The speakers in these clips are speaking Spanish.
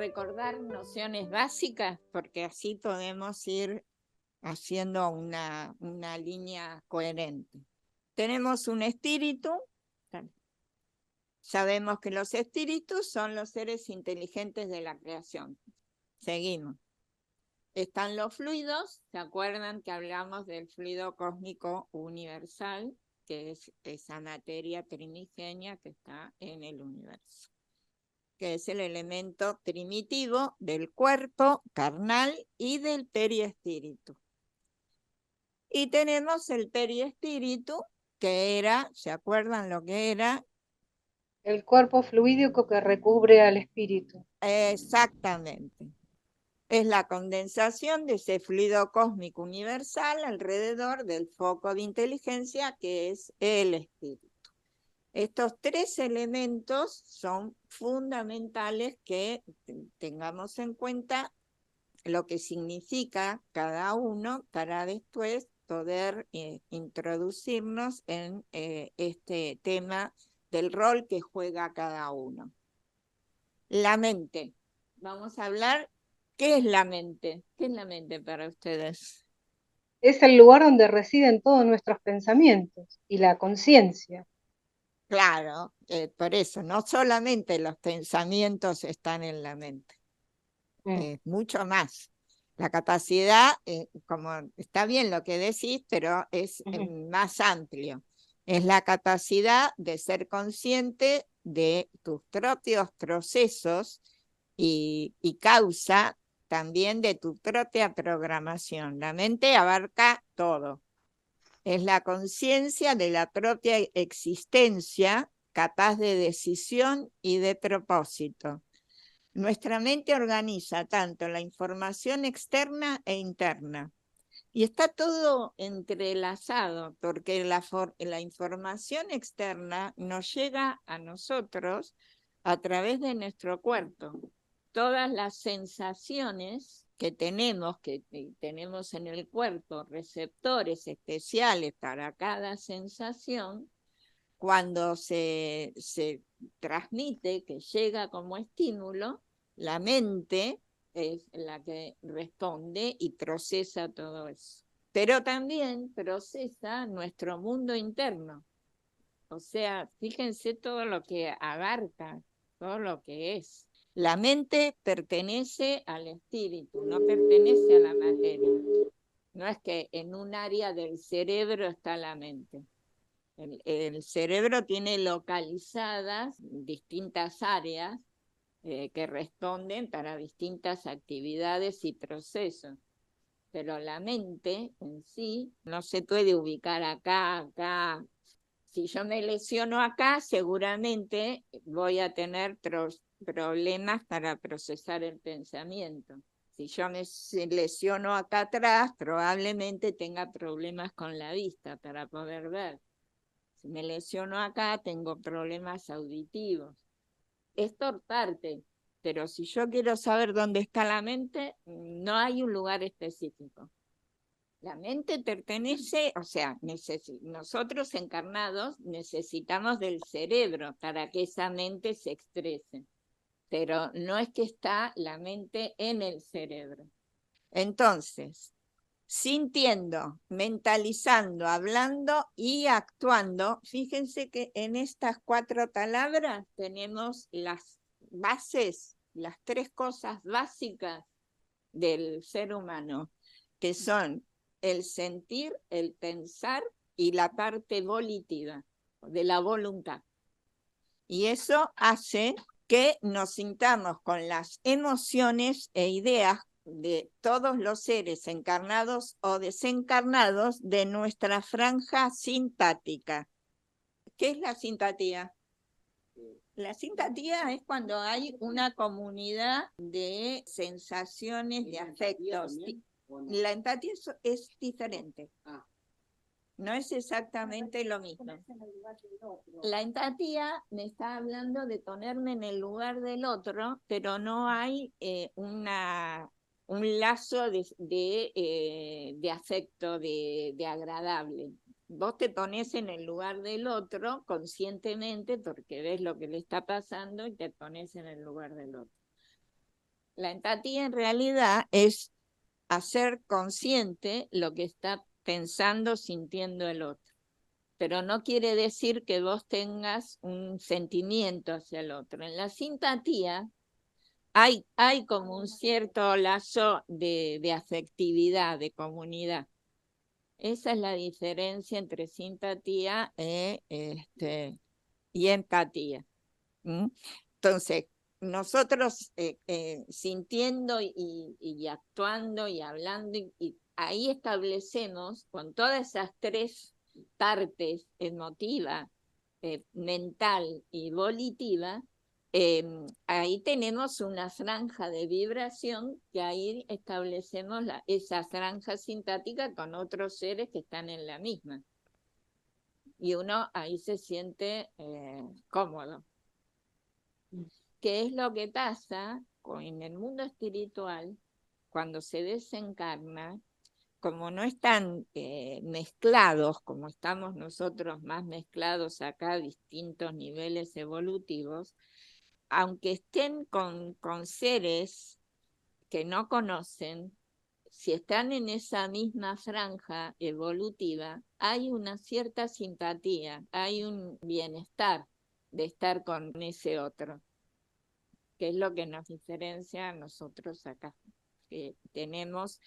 recordar nociones básicas, porque así podemos ir haciendo una línea coherente. Tenemos un espíritu. Sabemos que los espíritus son los seres inteligentes de la creación. Seguimos. Están los fluidos. ¿Se acuerdan que hablamos del fluido cósmico universal, que es esa materia primigenia que está en el universo, que es el elemento primitivo del cuerpo carnal y del periespíritu? Y tenemos el periespíritu, que era, ¿se acuerdan lo que era? El cuerpo fluídico que recubre al espíritu. Exactamente. Es la condensación de ese fluido cósmico universal alrededor del foco de inteligencia que es el espíritu. Estos tres elementos son fundamentales que tengamos en cuenta lo que significa cada uno para después poder introducirnos en este tema del rol que juega cada uno. La mente. Vamos a hablar, ¿qué es la mente? ¿Qué es la mente para ustedes? Es el lugar donde residen todos nuestros pensamientos y la conciencia. Claro, por eso, no solamente los pensamientos están en la mente, mucho más. La capacidad, como está bien lo que decís, pero es más amplio. Es la capacidad de ser consciente de tus propios procesos y causa también de tu propia programación. La mente abarca todo. Es la conciencia de la propia existencia, capaz de decisión y de propósito. Nuestra mente organiza tanto la información externa e interna. Y está todo entrelazado, porque la información externa nos llega a nosotros a través de nuestro cuerpo. Todas las sensaciones que tenemos en el cuerpo, receptores especiales para cada sensación, cuando se transmite, que llega como estímulo, la mente es la que responde y procesa todo eso. Pero también procesa nuestro mundo interno. O sea, fíjense todo lo que abarca, todo lo que es. La mente pertenece al espíritu, no pertenece a la materia. No es que en un área del cerebro está la mente. El cerebro tiene localizadas distintas áreas que responden para distintas actividades y procesos, pero la mente en sí no se puede ubicar acá. Si yo me lesiono acá, seguramente voy a tener problemas para procesar el pensamiento. Si yo me lesiono acá atrás, probablemente tenga problemas con la vista para poder ver. Si me lesiono acá, tengo problemas auditivos. Es por parte, pero si yo quiero saber dónde está la mente, no hay un lugar específico. La mente pertenece, o sea, nosotros encarnados necesitamos del cerebro para que esa mente se exprese, pero no es que está la mente en el cerebro. Entonces, sintiendo, mentalizando, hablando y actuando, fíjense que en estas 4 palabras tenemos las bases, las 3 cosas básicas del ser humano, que son el sentir, el pensar y la parte volitiva, de la voluntad. Y eso hace que nos sintamos con las emociones e ideas de todos los seres encarnados o desencarnados de nuestra franja simpática. ¿Qué es la simpatía? La simpatía es cuando hay una comunidad de sensaciones, de afectos. La empatía es diferente. No es exactamente lo mismo. La empatía me está hablando de ponerme en el lugar del otro, pero no hay un lazo de afecto, de agradable. Vos te pones en el lugar del otro conscientemente porque ves lo que le está pasando y te pones en el lugar del otro. La empatía en realidad es hacer consciente lo que está pensando, sintiendo el otro. Pero no quiere decir que vos tengas un sentimiento hacia el otro. En la simpatía hay como un cierto lazo de afectividad, de comunidad. Esa es la diferencia entre simpatía y empatía. ¿Mm? Entonces, nosotros sintiendo y actuando y hablando, y ahí establecemos con todas esas tres partes, emotiva, mental y volitiva, ahí tenemos una franja de vibración que ahí establecemos esa franja simpática con otros seres que están en la misma. Y uno ahí se siente cómodo. ¿Qué es lo que pasa en el mundo espiritual cuando se desencarna? Como no están mezclados, como estamos nosotros más mezclados acá, distintos niveles evolutivos, aunque estén con seres que no conocen, si están en esa misma franja evolutiva, hay una cierta simpatía, hay un bienestar de estar con ese otro, que es lo que nos diferencia a nosotros acá, que tenemos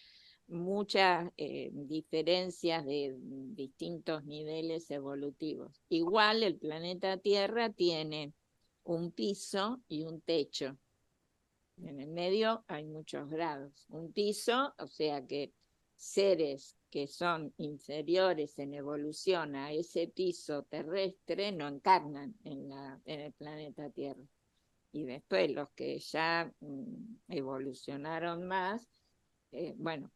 muchas diferencias de distintos niveles evolutivos. Igual el planeta Tierra tiene un piso y un techo. En el medio hay muchos grados. Un piso, o sea que seres que son inferiores en evolución a ese piso terrestre no encarnan en el planeta Tierra. Y después los que ya evolucionaron más, bueno,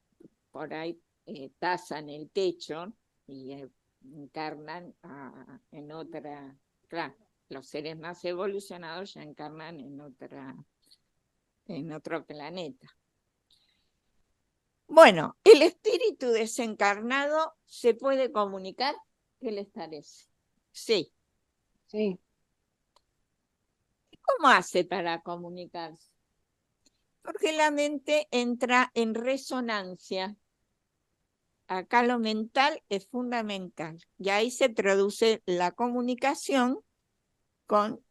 por ahí tasan el techo y encarnan en otra, claro, los seres más evolucionados ya encarnan en otro planeta. Bueno, el espíritu desencarnado se puede comunicar, ¿qué les parece? Sí. Sí. ¿Cómo hace para comunicarse? Porque la mente entra en resonancia. Acá lo mental es fundamental y ahí se produce la comunicación con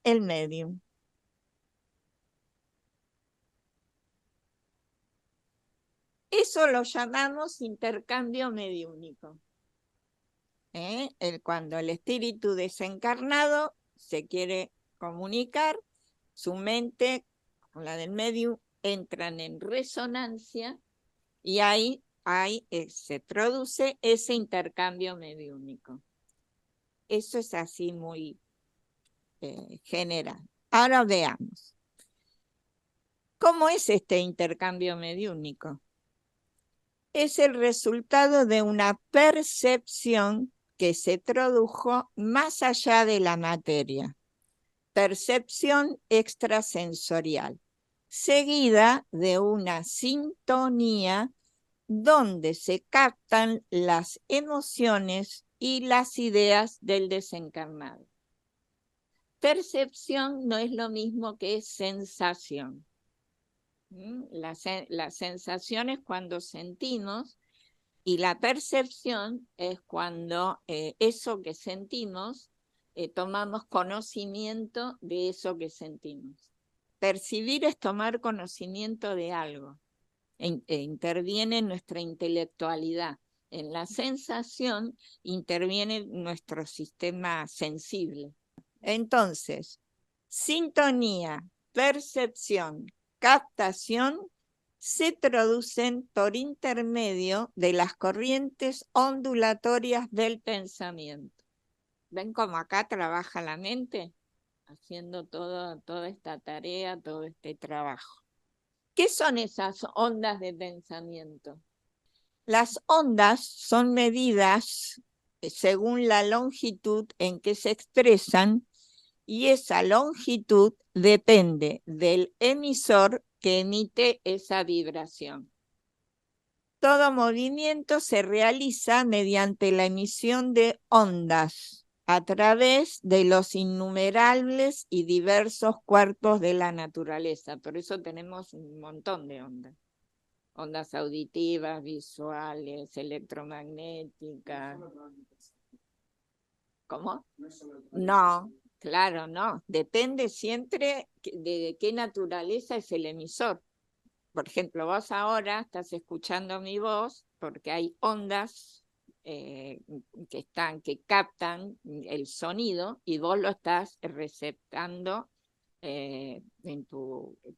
el medium. Eso lo llamamos intercambio mediúnico. Cuando el espíritu desencarnado se quiere comunicar, su mente con la del medium entran en resonancia y ahí se produce ese intercambio mediúnico. Eso es así muy general. Ahora veamos. ¿Cómo es este intercambio mediúnico? Es el resultado de una percepción que se produjo más allá de la materia. Percepción extrasensorial, seguida de una sintonía donde se captan las emociones y las ideas del desencarnado. Percepción no es lo mismo que sensación. La sensación es cuando sentimos y la percepción es cuando eso que sentimos, tomamos conocimiento de eso que sentimos. Percibir es tomar conocimiento de algo. Interviene nuestra intelectualidad. En la sensación interviene nuestro sistema sensible. Entonces, sintonía, percepción, captación se producen por intermedio de las corrientes ondulatorias del pensamiento. ¿Ven cómo acá trabaja la mente? Haciendo toda esta tarea, todo este trabajo. ¿Qué son esas ondas de pensamiento? Las ondas son medidas según la longitud en que se expresan y esa longitud depende del emisor que emite esa vibración. Todo movimiento se realiza mediante la emisión de ondas. a través de los innumerables y diversos cuerpos de la naturaleza. Por eso tenemos un montón de ondas. Ondas auditivas, visuales, electromagnéticas. ¿Cómo? No, claro, no. Depende siempre de qué naturaleza es el emisor. Por ejemplo, vos ahora estás escuchando mi voz porque hay ondas que captan el sonido y vos lo estás receptando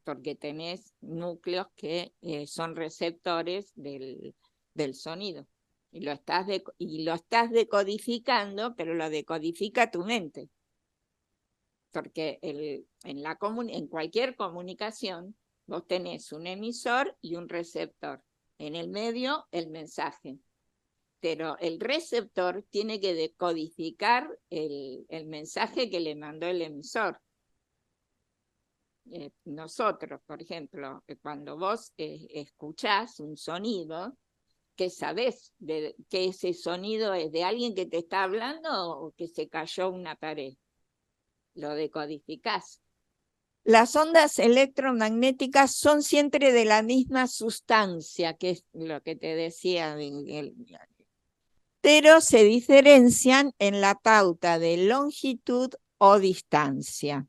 porque tenés núcleos que son receptores del sonido. Y lo estás decodificando, pero lo decodifica tu mente. Porque en cualquier comunicación vos tenés un emisor y un receptor. En el medio, el mensaje. Pero el receptor tiene que decodificar el mensaje que le mandó el emisor. Nosotros, por ejemplo, cuando vos escuchás un sonido, ¿qué sabés que ese sonido es de alguien que te está hablando o que se cayó una pared? Lo decodificás. Las ondas electromagnéticas son siempre de la misma sustancia, que es lo que te decía, pero se diferencian en la pauta de longitud o distancia.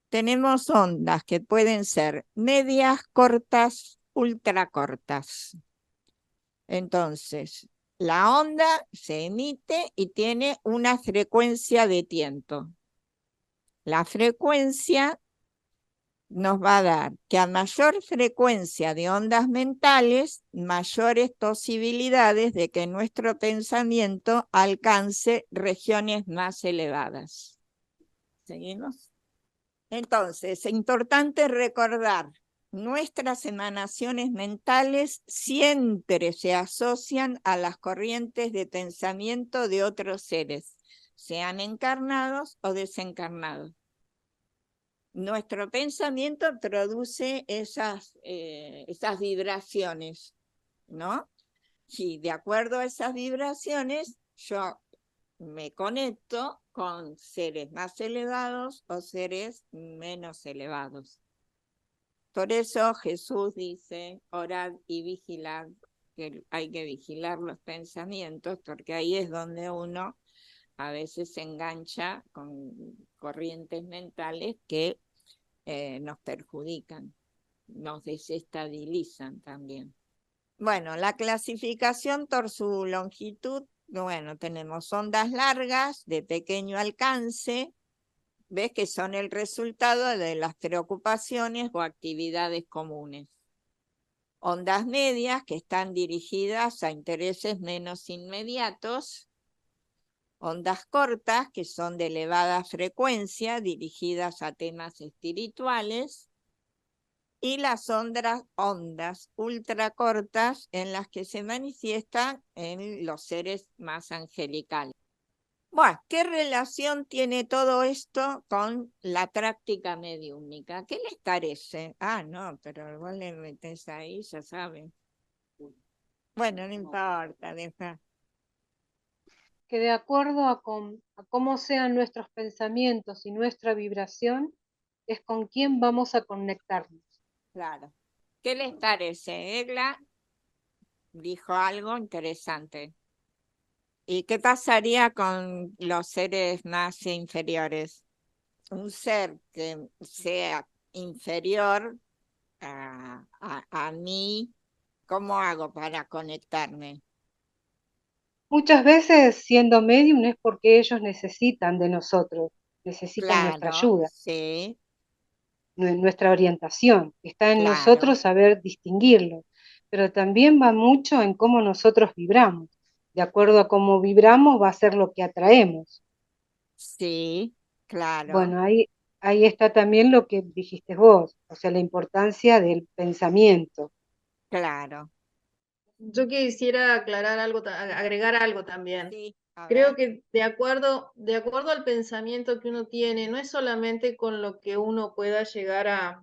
Tenemos ondas que pueden ser medias, cortas, ultracortas. Entonces, la onda se emite y tiene una frecuencia de tiempo. La frecuencia nos va a dar que a mayor frecuencia de ondas mentales, mayores posibilidades de que nuestro pensamiento alcance regiones más elevadas. ¿Seguimos? Entonces, es importante recordar, nuestras emanaciones mentales siempre se asocian a las corrientes de pensamiento de otros seres, sean encarnados o desencarnados. Nuestro pensamiento produce esas vibraciones, ¿no? Si de acuerdo a esas vibraciones yo me conecto con seres más elevados o seres menos elevados. Por eso Jesús dice, orad y vigilad, que hay que vigilar los pensamientos, porque ahí es donde uno a veces se engancha con corrientes mentales que nos perjudican, nos desestabilizan también. Bueno, la clasificación por su longitud, bueno, tenemos ondas largas de pequeño alcance, ves que son el resultado de las preocupaciones o actividades comunes. Ondas medias que están dirigidas a intereses menos inmediatos. Ondas cortas que son de elevada frecuencia dirigidas a temas espirituales. Y las ondas ultracortas en las que se manifiestan en los seres más angelicales. Bueno, ¿qué relación tiene todo esto con la práctica mediúnica? ¿Qué les parece? Ah, no, pero vos le metés ahí, ya saben. Bueno, no importa, deja. Que de acuerdo a cómo sean nuestros pensamientos y nuestra vibración, es con quién vamos a conectarnos. Claro. ¿Qué les parece? Egla dijo algo interesante. ¿Y qué pasaría con los seres más inferiores? Un ser que sea inferior a mí, ¿cómo hago para conectarme? Muchas veces, siendo medium, es porque ellos necesitan de nosotros, necesitan nuestra Claro, ayuda, sí, nuestra orientación. Está en claro, nosotros saber distinguirlo, pero también va mucho en cómo nosotros vibramos. De acuerdo a cómo vibramos, va a ser lo que atraemos. sí, claro, Bueno, ahí está también lo que dijiste vos, o sea, la importancia del pensamiento. claro. Yo quisiera aclarar algo, agregar algo también. Sí, a Creo ver, que de acuerdo al pensamiento que uno tiene, no es solamente con lo que uno pueda llegar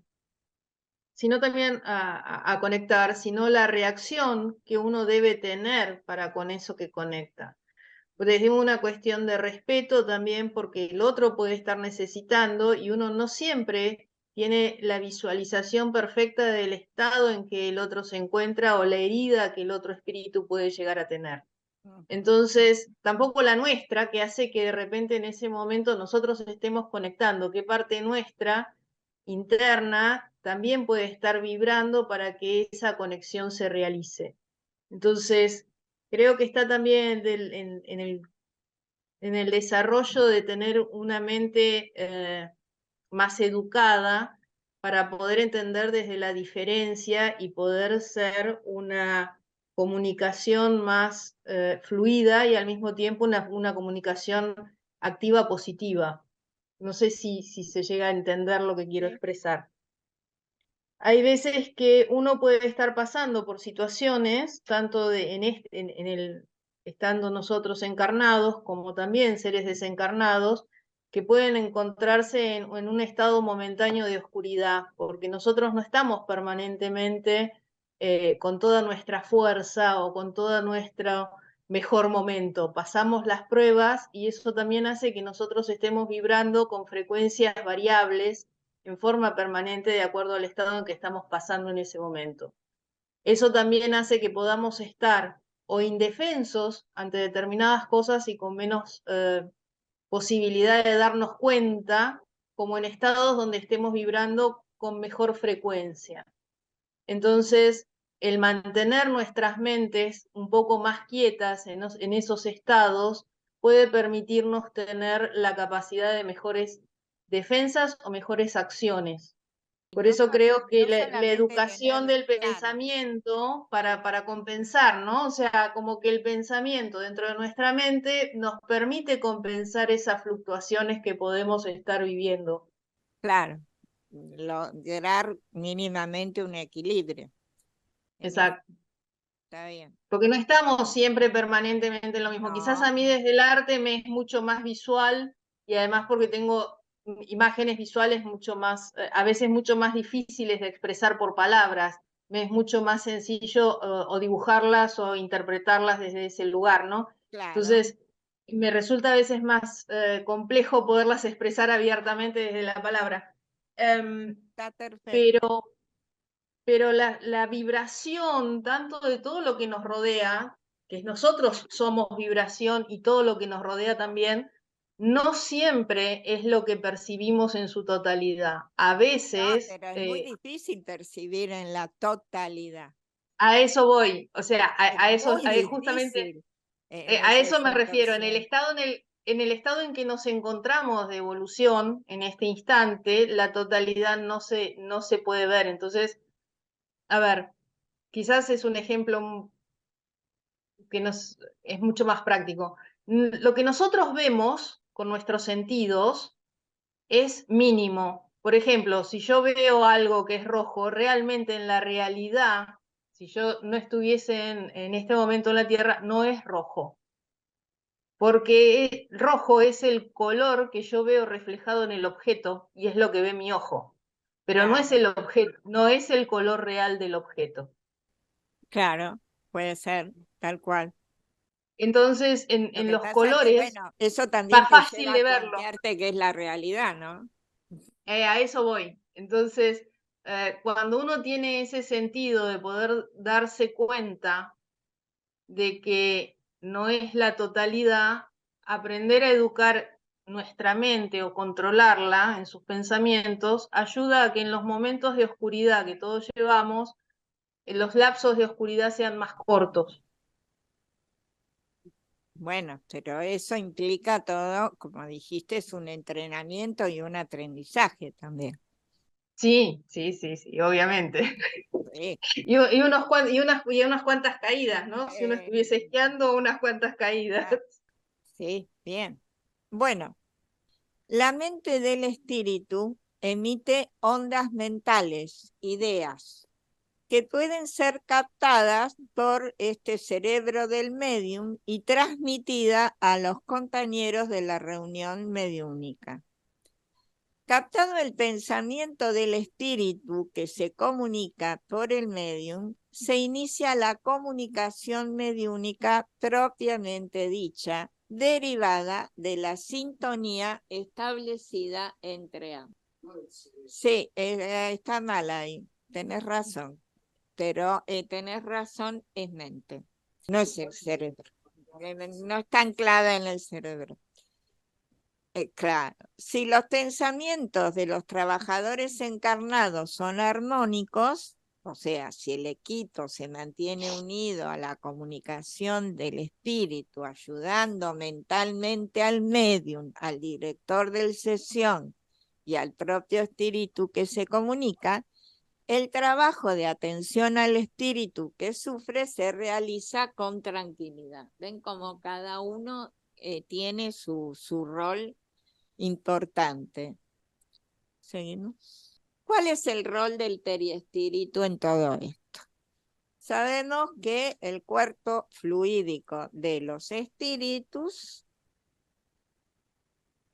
sino también a conectar, sino la reacción que uno debe tener para con eso que conecta. desde una cuestión de respeto también, porque el otro puede estar necesitando y uno no siempre tiene la visualización perfecta del estado en que el otro se encuentra o la herida que el otro espíritu puede llegar a tener. Entonces, tampoco la nuestra, que hace que de repente en ese momento nosotros estemos conectando, qué parte nuestra interna también puede estar vibrando para que esa conexión se realice. Entonces, creo que está también en el desarrollo de tener una mente más educada para poder entender desde la diferencia y poder ser una comunicación más fluida y al mismo tiempo una comunicación activa positiva. No sé si se llega a entender lo que quiero expresar. Hay veces que uno puede estar pasando por situaciones, tanto estando nosotros encarnados, como también seres desencarnados, que pueden encontrarse en un estado momentáneo de oscuridad, porque nosotros no estamos permanentemente con toda nuestra fuerza o con todo nuestro mejor momento. Pasamos las pruebas y eso también hace que nosotros estemos vibrando con frecuencias variables en forma permanente de acuerdo al estado en que estamos pasando en ese momento. Eso también hace que podamos estar o indefensos ante determinadas cosas y con menos posibilidad de darnos cuenta, como en estados donde estemos vibrando con mejor frecuencia. Entonces, el mantener nuestras mentes un poco más quietas en esos estados puede permitirnos tener la capacidad de mejores defensas o mejores acciones. Por eso creo que la educación del pensamiento para compensar, ¿no? O sea, como que el pensamiento dentro de nuestra mente nos permite compensar esas fluctuaciones que podemos estar viviendo. Claro, lograr mínimamente un equilibrio. Exacto. Está bien. Porque no estamos siempre permanentemente en lo mismo. No. Quizás a mí desde el arte me es mucho más visual y además porque tengo imágenes visuales mucho más, a veces mucho más difíciles de expresar por palabras. Me es mucho más sencillo o dibujarlas o interpretarlas desde ese lugar, ¿no? Claro. Entonces, me resulta a veces más complejo poderlas expresar abiertamente desde la palabra. Está perfecto. Pero la vibración, tanto de todo lo que nos rodea, que nosotros somos vibración y todo lo que nos rodea también, no siempre es lo que percibimos en su totalidad. A veces... No, pero es muy difícil percibir en la totalidad. A eso voy, o sea, a eso, Muy justamente, a esa eso me refiero, en el percepción. estado en que nos encontramos de evolución, en este instante, la totalidad no se puede ver. Entonces, a ver, quizás es un ejemplo que es mucho más práctico. Lo que nosotros vemos con nuestros sentidos es mínimo. Por ejemplo, si yo veo algo que es rojo, realmente en la realidad, si yo no estuviese en este momento en la Tierra, no es rojo. Porque rojo es el color que yo veo reflejado en el objeto y es lo que ve mi ojo. Pero no es el objeto, no es el color real del objeto. Claro, puede ser, tal cual. Entonces, Lo en que los pasa es que, colores, bueno, eso también más te fácil lleva a de verlo. plantearte qué es la realidad, ¿no? A eso voy. Entonces, cuando uno tiene ese sentido de poder darse cuenta de que no es la totalidad, aprender a educar nuestra mente o controlarla en sus pensamientos ayuda a que en los momentos de oscuridad que todos llevamos, los lapsos de oscuridad sean más cortos. Bueno, pero eso implica todo, como dijiste, es un entrenamiento y un aprendizaje también. Sí, obviamente. Sí. Y unas cuantas caídas, ¿no? Si uno estuviese esquiando, unas cuantas caídas. Sí, bien. Bueno, la mente del espíritu emite ondas mentales, ideas, que pueden ser captadas por este cerebro del medium y transmitida a los compañeros de la reunión mediúnica. Captado el pensamiento del espíritu que se comunica por el medium, se inicia la comunicación mediúnica propiamente dicha, derivada de la sintonía establecida entre ambos. Sí, está mal ahí, tenés razón, pero tenés razón, es mente, no es el cerebro, no está anclada en el cerebro. Claro, si los pensamientos de los trabajadores encarnados son armónicos, o sea, si el equipo se mantiene unido a la comunicación del espíritu, ayudando mentalmente al medium, al director de sesión y al propio espíritu que se comunica, el trabajo de atención al espíritu que sufre se realiza con tranquilidad. ¿Ven cómo cada uno tiene su rol importante? ¿Seguimos? ¿Cuál es el rol del periespíritu en todo esto? Sabemos que el cuerpo fluídico de los espíritus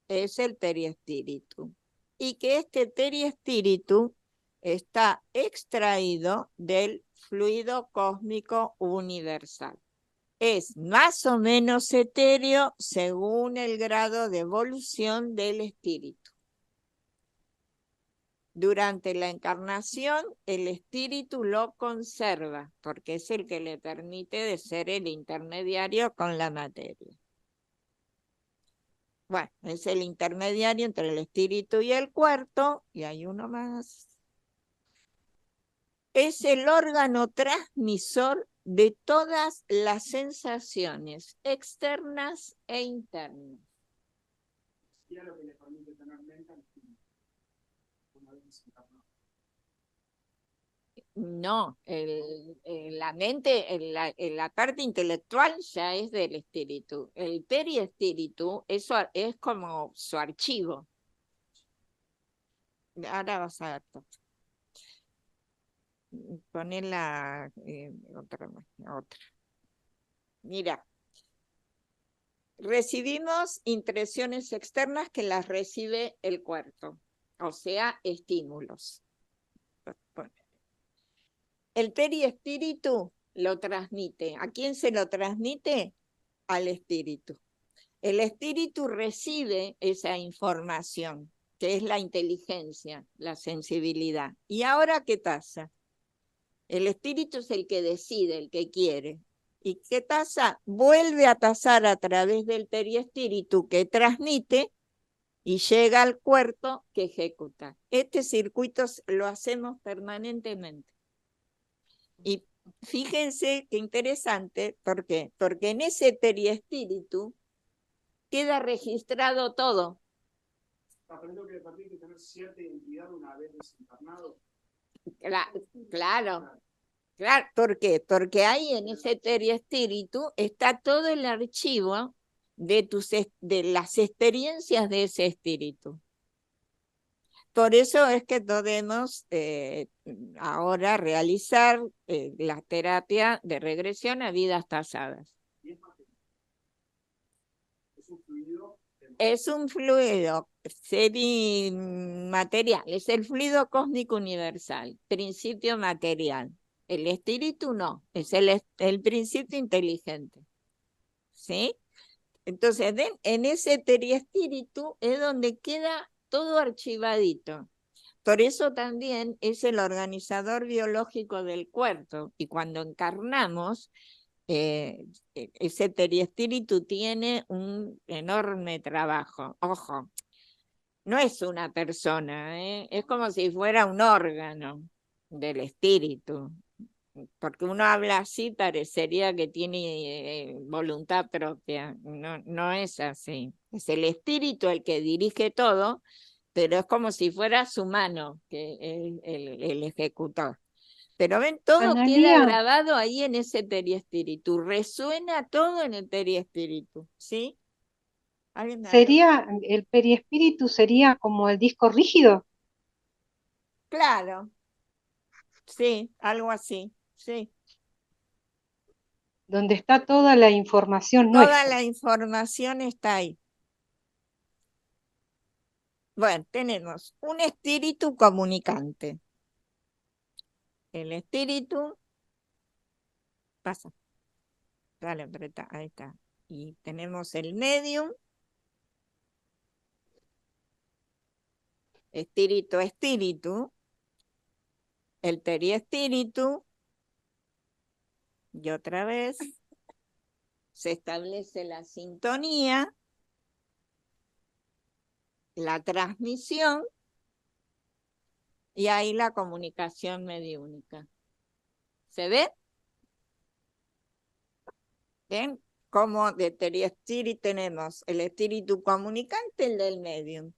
es el periespíritu y que este periespíritu está extraído del fluido cósmico universal. Es más o menos etéreo según el grado de evolución del espíritu. Durante la encarnación, el espíritu lo conserva, porque es el que le permite de ser el intermediario con la materia. Bueno, es el intermediario entre el espíritu y el cuerpo, y hay uno más. Es el órgano transmisor de todas las sensaciones externas e internas. No, la mente, la parte intelectual ya es del espíritu. El periespíritu es como su archivo. Ahora vas a ver. Poner la otra. Mira, recibimos impresiones externas que las recibe el cuerpo, o sea, estímulos. El periespíritu lo transmite. ¿A quién se lo transmite? Al espíritu. El espíritu recibe esa información, que es la inteligencia, la sensibilidad. ¿Y ahora qué pasa? El espíritu es el que decide, el que quiere. ¿Y qué pasa? Vuelve a pasar a través del periespíritu que transmite y llega al cuerpo que ejecuta. Este circuito lo hacemos permanentemente. Y fíjense qué interesante, ¿por qué? Porque en ese periespíritu queda registrado todo. Aprendo que hay que tener cierta identidad una vez desencarnado. Claro. Claro, ¿por qué? Porque ahí en ese periespíritu está todo el archivo de las experiencias de ese espíritu. Por eso es que podemos ahora realizar la terapia de regresión a vidas pasadas. Es un fluido semimaterial, es el fluido cósmico universal, principio material. El espíritu no, es el principio inteligente. ¿Sí? Entonces, en ese periespíritu es donde queda todo archivadito. Por eso también es el organizador biológico del cuerpo. Y cuando encarnamos, ese periespíritu tiene un enorme trabajo. Ojo, no es una persona, es como si fuera un órgano del espíritu. Porque uno habla así, parecería que tiene voluntad propia. No, no es así. Es el espíritu el que dirige todo, pero es como si fuera su mano, que es el ejecutor. Pero ven, todo Analía, queda grabado ahí en ese periespíritu. Resuena todo en el periespíritu, ¿sí? el periespíritu sería como el disco rígido. Claro, sí, algo así, sí. Donde está toda la información Toda nuestra. la información está ahí. Bueno, tenemos un espíritu comunicante. El espíritu pasa. Dale, apreta, ahí está. Y tenemos el medium, espíritu a espíritu, el teriespíritu, y otra vez se establece la sintonía, la transmisión y ahí la comunicación mediúnica. ¿Se ve? ¿Ven? Como de teriespíritu tenemos el espíritu comunicante, el del medium.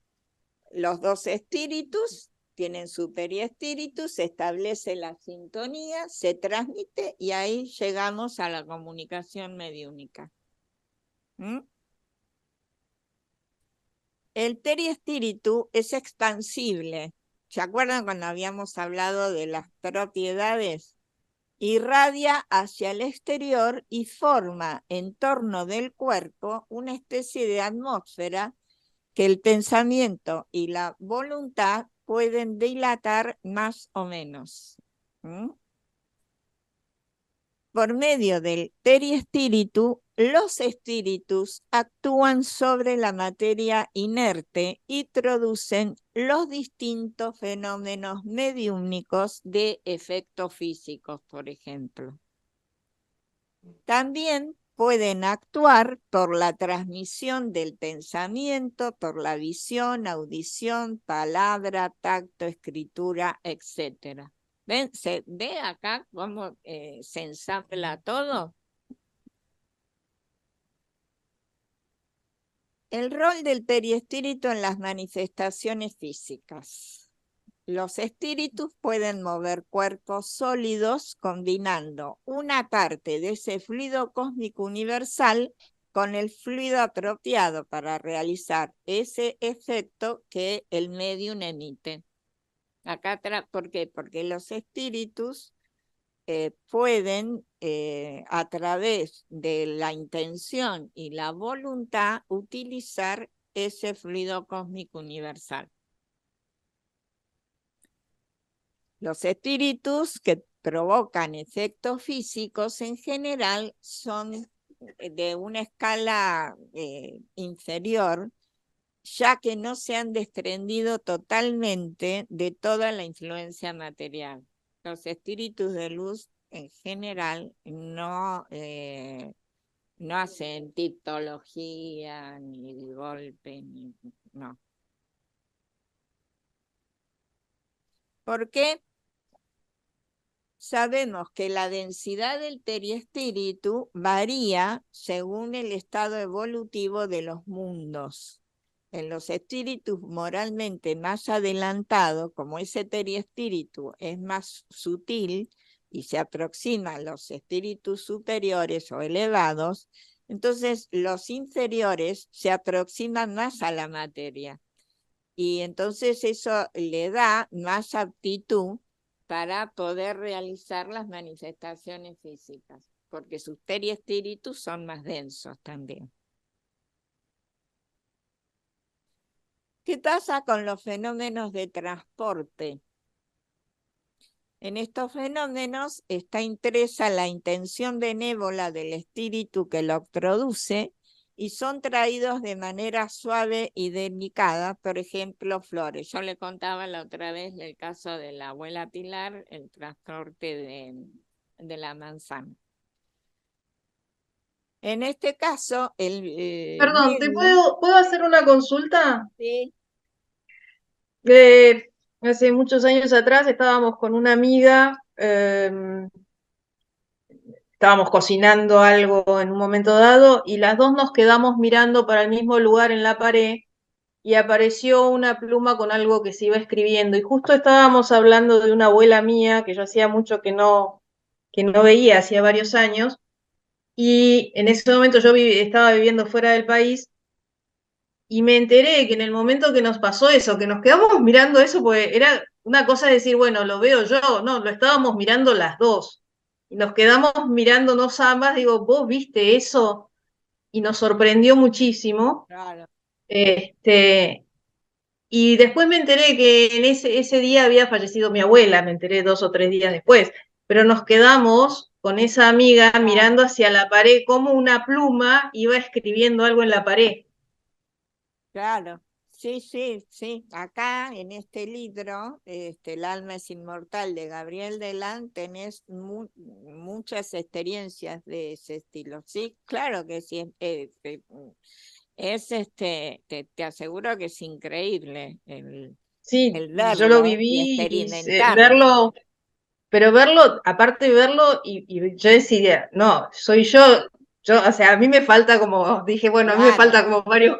Los dos espíritus tienen su periespíritu, se establece la sintonía, se transmite y ahí llegamos a la comunicación mediúnica. ¿Mm? El periespíritu es expansible. ¿Se acuerdan cuando habíamos hablado de las propiedades? Irradia hacia el exterior y forma en torno del cuerpo una especie de atmósfera que el pensamiento y la voluntad pueden dilatar más o menos. ¿Mm? Por medio del periespíritu, los espíritus actúan sobre la materia inerte y producen los distintos fenómenos mediúmnicos de efectos físicos, por ejemplo. También pueden actuar por la transmisión del pensamiento, por la visión, audición, palabra, tacto, escritura, etc. ¿Ven? ¿Se ve acá cómo se ensambla todo? El rol del periespíritu en las manifestaciones físicas. Los espíritus pueden mover cuerpos sólidos combinando una parte de ese fluido cósmico universal con el fluido apropiado para realizar ese efecto que el médium emite. Acá, ¿por qué? Porque los espíritus pueden, a través de la intención y la voluntad, utilizar ese fluido cósmico universal. Los espíritus que provocan efectos físicos en general son de una escala inferior, ya que no se han desprendido totalmente de toda la influencia material. Los espíritus de luz en general no hacen tipología, ni golpe, no. ¿Por qué? Sabemos que la densidad del periespíritu varía según el estado evolutivo de los mundos. En los espíritus moralmente más adelantados, como ese periespíritu es más sutil y se aproxima a los espíritus superiores o elevados, entonces los inferiores se aproximan más a la materia. Y entonces eso le da más aptitud para poder realizar las manifestaciones físicas, porque sus periespíritus son más densos también. ¿Qué pasa con los fenómenos de transporte? En estos fenómenos está impresa la intención benévola del espíritu que lo produce y son traídos de manera suave y delicada, por ejemplo, flores. Yo le contaba la otra vez el caso de la abuela Pilar, el transporte de la manzana. En este caso, Perdón, ¿te medium, puedo hacer una consulta? sí, Hace muchos años atrás estábamos con una amiga, estábamos cocinando algo en un momento dado y las dos nos quedamos mirando para el mismo lugar en la pared y apareció una pluma con algo que se iba escribiendo y justo estábamos hablando de una abuela mía que yo hacía mucho que no veía, hacía varios años, y en ese momento yo estaba viviendo fuera del país y me enteré que en el momento que nos pasó eso, que nos quedamos mirando eso, porque era una cosa de decir, bueno, lo veo yo, no, lo estábamos mirando las dos. Y nos quedamos mirándonos ambas, digo, ¿vos viste eso? Y nos sorprendió muchísimo. claro. Y después me enteré que en ese día había fallecido mi abuela, me enteré 2 o 3 días después, pero nos quedamos con esa amiga Ah, mirando hacia la pared, como una pluma iba escribiendo algo en la pared. claro, sí, sí, sí. Acá en este libro, El alma es inmortal de Gabriel Delan, tenés muchas experiencias de ese estilo. Sí, claro que sí. Te aseguro que es increíble Sí, el yo lo verlo y viví y experimentarlo. verlo, pero verlo, aparte de verlo, y yo decía, no, soy yo, o sea, a mí me falta como, dije, bueno, a mí me Claro, falta como varios,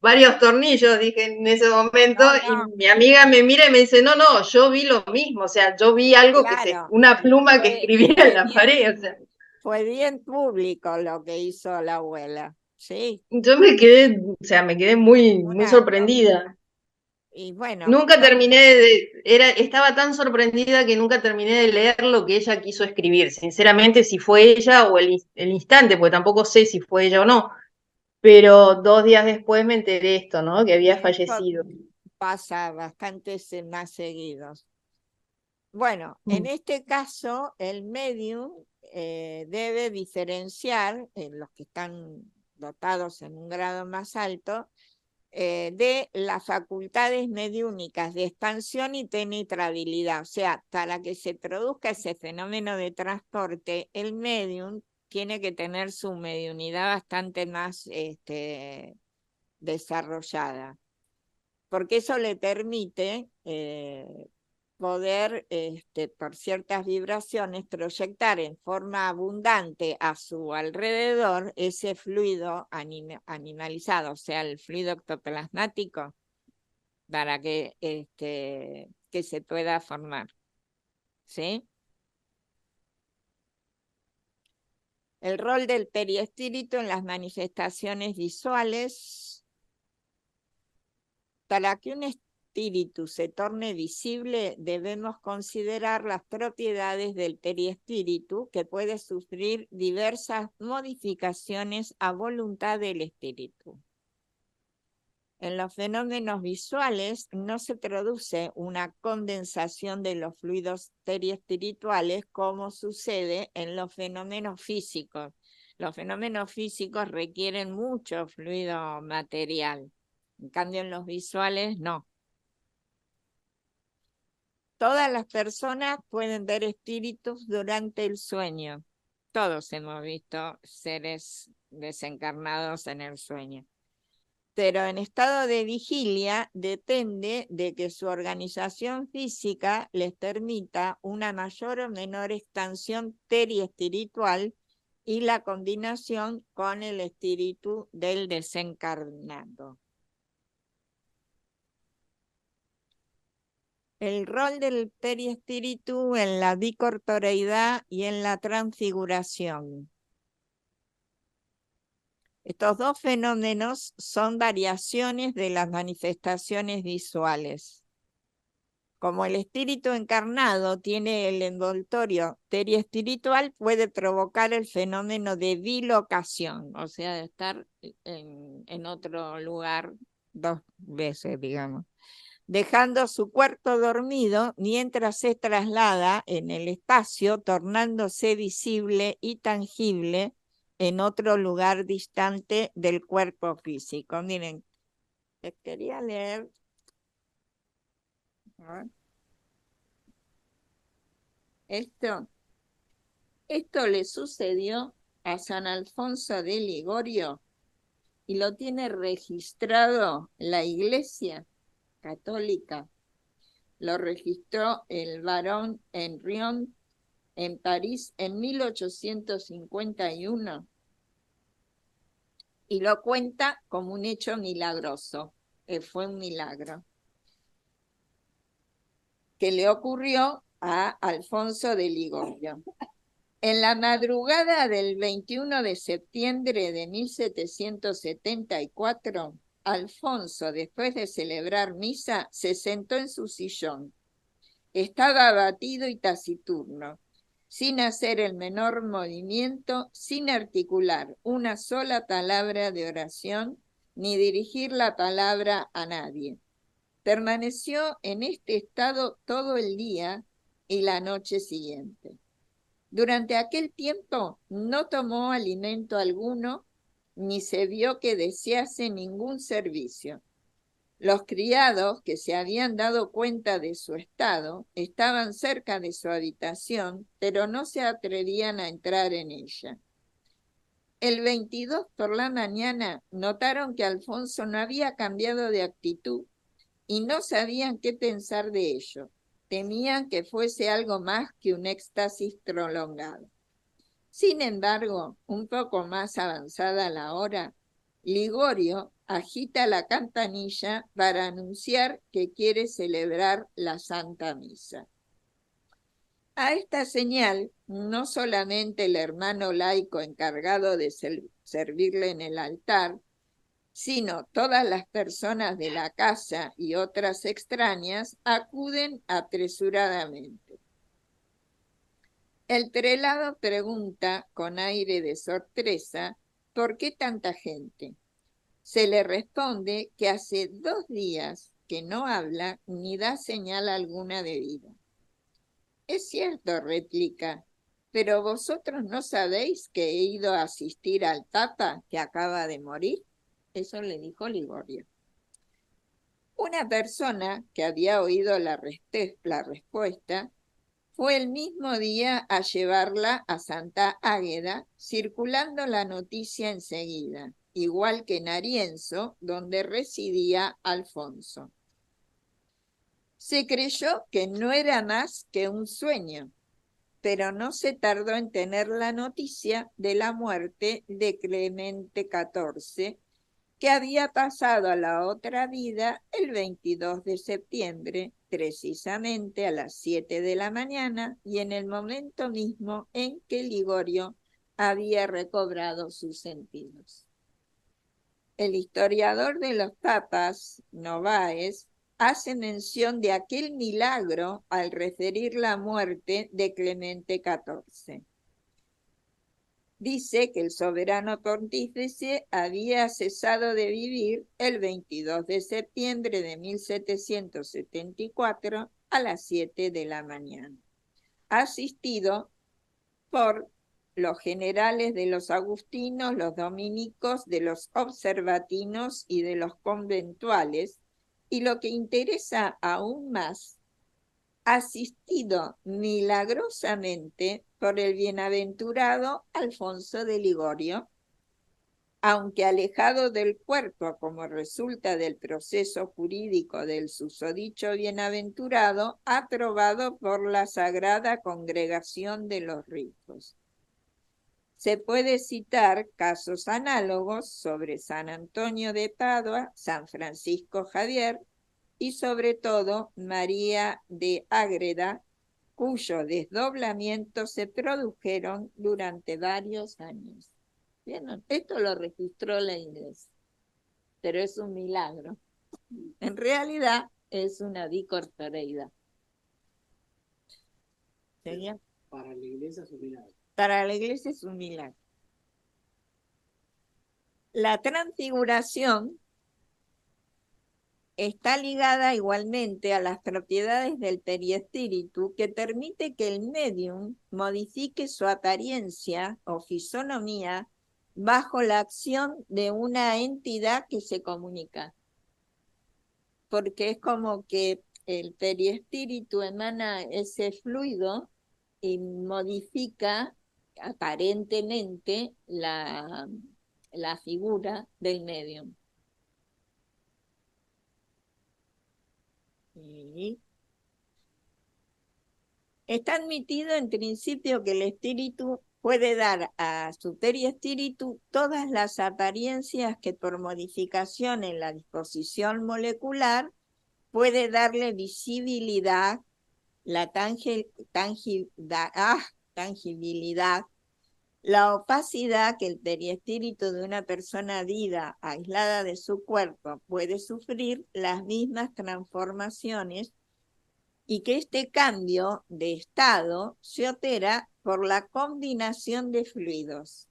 varios tornillos, dije en ese momento, no, y no, mi amiga me mira y me dice, no, no, yo vi lo mismo, o sea, yo vi algo claro. una pluma que Fue, escribía en fue la bien, pared, o sea, fue bien público lo que hizo la abuela. Sí, yo me quedé, o sea, me quedé muy, muy una cosa. sorprendida. Y bueno, Nunca terminé estaba tan sorprendida que nunca terminé de leer lo que ella quiso escribir. Sinceramente, si fue ella o el instante, porque tampoco sé si fue ella o no. Pero 2 días después me enteré esto, ¿no? Que y había esto fallecido. pasa bastante más seguidos. Bueno, en Mm. este caso, el medium debe diferenciar, los que están dotados en un grado más alto, de las facultades mediúnicas de expansión y penetrabilidad. O sea, para que se produzca ese fenómeno de transporte, el medium tiene que tener su mediunidad bastante más desarrollada, porque eso le permite poder, por ciertas vibraciones, proyectar en forma abundante a su alrededor ese fluido animalizado, o sea, el fluido ectoplasmático, para que se pueda formar. ¿Sí? El rol del periespíritu en las manifestaciones visuales. Para que un espíritu se torne visible, debemos considerar las propiedades del periespíritu, que puede sufrir diversas modificaciones a voluntad del espíritu. En los fenómenos visuales no se produce una condensación de los fluidos periespirituales como sucede en los fenómenos físicos. Los fenómenos físicos requieren mucho fluido material. En cambio, en los visuales no. Todas las personas pueden ver espíritus durante el sueño. Todos hemos visto seres desencarnados en el sueño. Pero en estado de vigilia depende de que su organización física les permita una mayor o menor expansión periespiritual y la combinación con el espíritu del desencarnado. El rol del periespíritu en la bicorporeidad y en la transfiguración. Estos dos fenómenos son variaciones de las manifestaciones visuales. Como el espíritu encarnado tiene el envoltorio periespiritual, puede provocar el fenómeno de bilocación, o sea, de estar en otro lugar 2 veces, digamos, dejando su cuerpo dormido mientras se traslada en el espacio, tornándose visible y tangible en otro lugar distante del cuerpo físico. Miren, les quería leer. Esto le sucedió a San Alfonso de Ligorio y lo tiene registrado la Iglesia Católica. Lo registró el barón Henrion en París en 1851 y lo cuenta como un hecho milagroso. Fue un milagro que le ocurrió a Alfonso de Ligorio. En la madrugada del 21 de septiembre de 1774, Alfonso, después de celebrar misa, se sentó en su sillón. Estaba abatido y taciturno, sin hacer el menor movimiento, sin articular una sola palabra de oración, ni dirigir la palabra a nadie. Permaneció en este estado todo el día y la noche siguiente. Durante aquel tiempo no tomó alimento alguno, ni se vio que desease ningún servicio. Los criados que se habían dado cuenta de su estado estaban cerca de su habitación, pero no se atrevían a entrar en ella. El 22 por la mañana notaron que Alfonso no había cambiado de actitud y no sabían qué pensar de ello. Temían que fuese algo más que un éxtasis prolongado. Sin embargo, un poco más avanzada la hora, Ligorio agita la campanilla para anunciar que quiere celebrar la Santa Misa. A esta señal, no solamente el hermano laico encargado de servirle en el altar, sino todas las personas de la casa y otras extrañas acuden apresuradamente. El prelado pregunta con aire de sorpresa, ¿por qué tanta gente? Se le responde que hace 2 días que no habla ni da señal alguna de vida. Es cierto, replica, pero vosotros no sabéis que he ido a asistir al Papa que acaba de morir. Eso le dijo Ligorio. Una persona que había oído la respuesta fue el mismo día a llevarla a Santa Águeda, circulando la noticia enseguida, igual que en Arienzo, donde residía Alfonso. Se creyó que no era más que un sueño, pero no se tardó en tener la noticia de la muerte de Clemente XIV, que había pasado a la otra vida el 22 de septiembre, precisamente a las 7 de la mañana y en el momento mismo en que Ligorio había recobrado sus sentidos. El historiador de los papas, Novaes, hace mención de aquel milagro al referir la muerte de Clemente XIV. Dice que el soberano pontífice había cesado de vivir el 22 de septiembre de 1774 a las 7 de la mañana, asistido por los generales de los agustinos, los dominicos, de los observatinos y de los conventuales, y lo que interesa aún más, asistido milagrosamente por el bienaventurado Alfonso de Ligorio, aunque alejado del cuerpo como resulta del proceso jurídico del susodicho bienaventurado, aprobado por la Sagrada Congregación de los Ricos. Se puede citar casos análogos sobre San Antonio de Padua, San Francisco Javier y sobre todo María de Ágreda, cuyos desdoblamientos se produjeron durante varios años. Bien, esto lo registró la Iglesia, pero es un milagro. En realidad es una dicortoreidad. ¿Sería? Para la iglesia es un milagro. Para la Iglesia es un milagro. La transfiguración está ligada igualmente a las propiedades del periespíritu que permite que el medium modifique su apariencia o fisonomía bajo la acción de una entidad que se comunica. Porque es como que el periespíritu emana ese fluido y modifica aparentemente la figura del medium. Sí. Está admitido en principio que el espíritu puede dar a su periespíritu todas las apariencias que por modificación en la disposición molecular puede darle visibilidad, la tangibilidad, la opacidad que el periespíritu de una persona viva, aislada de su cuerpo, puede sufrir las mismas transformaciones y que este cambio de estado se opera por la combinación de fluidos.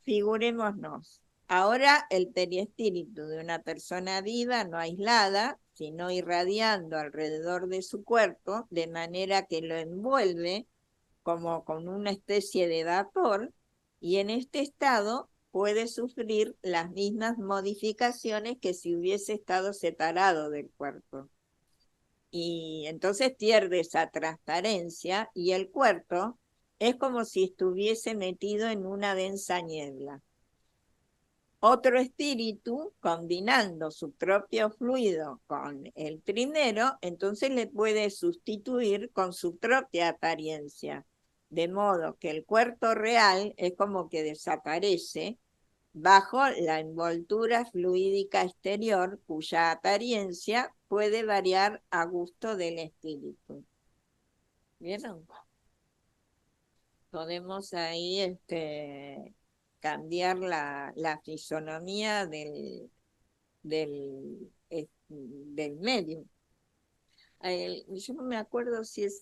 Figurémonos, ahora el periespíritu de una persona viva, no aislada, sino irradiando alrededor de su cuerpo, de manera que lo envuelve como con una especie de vapor, y en este estado puede sufrir las mismas modificaciones que si hubiese estado separado del cuerpo. Y entonces pierde esa transparencia y el cuerpo es como si estuviese metido en una densa niebla. Otro espíritu, combinando su propio fluido con el primero, entonces le puede sustituir con su propia apariencia, de modo que el cuerpo real es como que desaparece bajo la envoltura fluídica exterior, cuya apariencia puede variar a gusto del espíritu. ¿Vieron? Podemos ahí cambiar la fisonomía del medio. Yo no me acuerdo si es